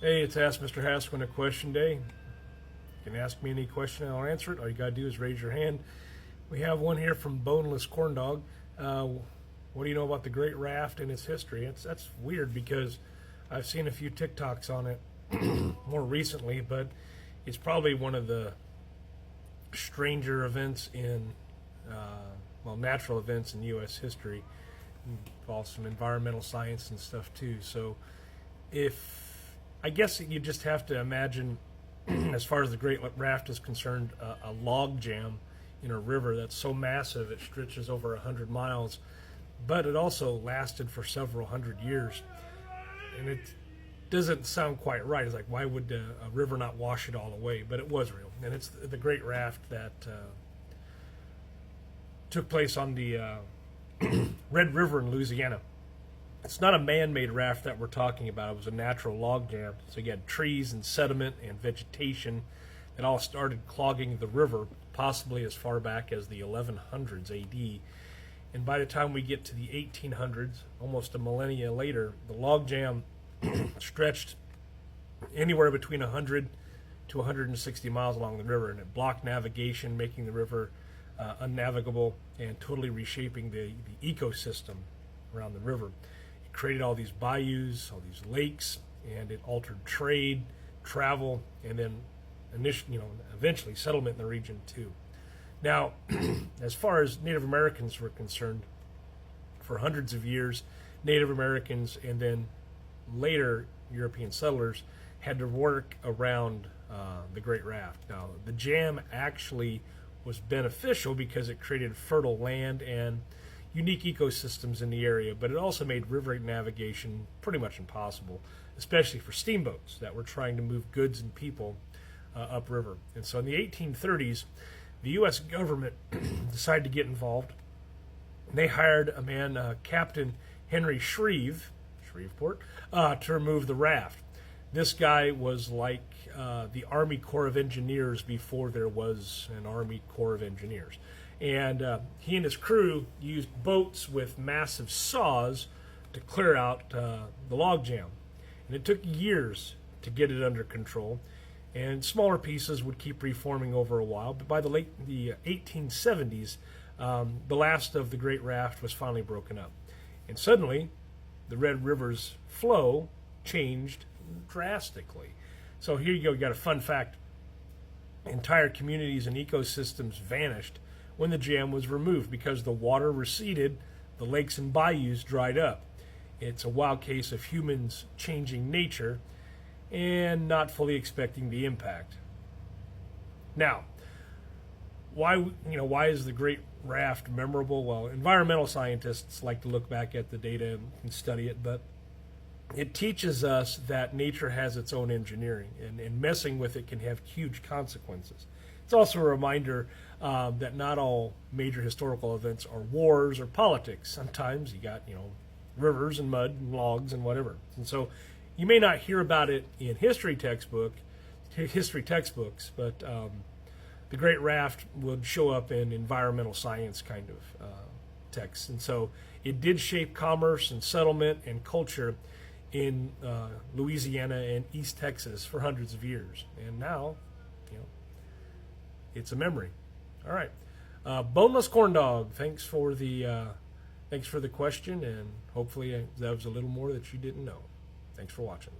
Hey, it's Ask Mr. Hasquin a Question Day. You can ask me any question and I'll answer it. All you gotta do is raise your hand. We have one here from Boneless Corn Dog. What do you know about the Great Raft and its history? That's weird because I've seen a few TikToks on it more recently, but it's probably one of the stranger events in, natural events in U.S. history. Involves some environmental science and stuff too. So I guess you just have to imagine, as far as the Great Raft is concerned, a log jam in a river that's so massive it stretches over 100 miles, but it also lasted for several hundred years. And it doesn't sound quite right. It's like, why would a river not wash it all away? But it was real. And it's the Great Raft that took place on the Red River in Louisiana. It's not a man-made raft that we're talking about. It was a natural log jam. So you had trees and sediment and vegetation that all started clogging the river, possibly as far back as the 1100s AD. And by the time we get to the 1800s, almost a millennia later, the log jam stretched anywhere between 100 to 160 miles along the river, and it blocked navigation, making the river unnavigable and totally reshaping the ecosystem around the river. It created all these bayous, all these lakes, and it altered trade, travel, and then eventually settlement in the region too. Now, as far as Native Americans were concerned, for hundreds of years, Native Americans and then later European settlers had to work around the Great Raft. Now, the jam actually was beneficial because it created fertile land and unique ecosystems in the area, but it also made river navigation pretty much impossible, especially for steamboats that were trying to move goods and people upriver. And so in the 1830s, the U.S. government decided to get involved. They hired a man, Captain Henry Shreveport, to remove the raft. This guy was like the Army Corps of Engineers before there was an Army Corps of Engineers. And he and his crew used boats with massive saws to clear out the log jam. And it took years to get it under control. And smaller pieces would keep reforming over a while. But by the 1870s, the last of the Great Raft was finally broken up. And suddenly, the Red River's flow changed drastically. So here you go, you got a fun fact. Entire communities and ecosystems vanished when the jam was removed because the water receded, the lakes and bayous dried up. It's a wild case of humans changing nature and not fully expecting the impact. Now, why is the Great Raft memorable? Well, environmental scientists like to look back at the data and study it, but it teaches us that nature has its own engineering, and messing with it can have huge consequences. It's also a reminder that not all major historical events are wars or politics. Sometimes you got, rivers and mud and logs and whatever. And so you may not hear about it in history textbooks, but the Great Raft would show up in environmental science kind of texts. And so it did shape commerce and settlement and culture in Louisiana and East Texas for hundreds of years. And now, it's a memory. All right. Boneless Corn Dog, thanks for the question, and hopefully that was a little more that you didn't know. Thanks for watching.